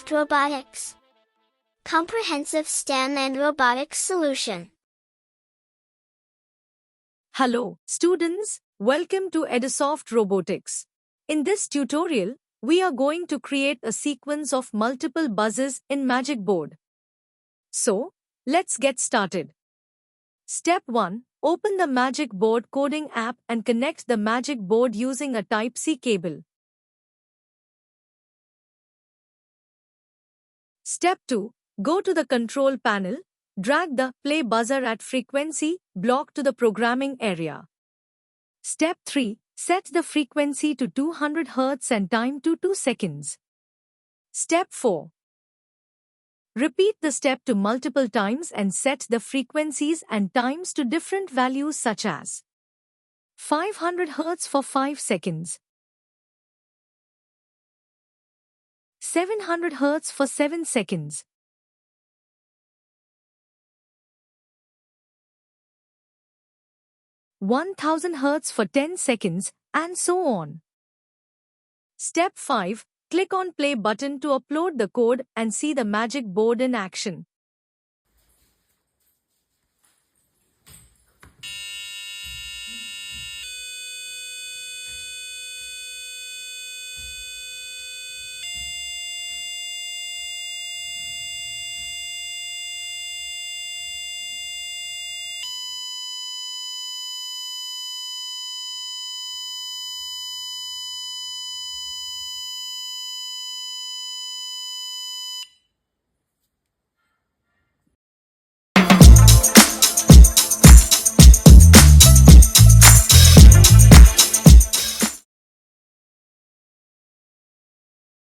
Edusoft Robotix. Comprehensive STEM and robotics solution. Hello, students. Welcome to Edusoft Robotics. In this tutorial, we are going to create a sequence of multiple buzzes in Magic Board. So, let's get started. Step 1. Open the Magic Board coding app and connect the Magic Board using a Type-C cable. Step 2. Go to the control panel, drag the Play Buzzer at Frequency block to the programming area. Step 3. Set the frequency to 200 Hz and time to 2 seconds. Step 4. Repeat the step to multiple times and set the frequencies and times to different values such as 500 Hz for 5 seconds, 700 Hz for 7 seconds, 1000 Hz for 10 seconds, and so on. Step 5. Click on Play button to upload the code and see the Magic Board in action.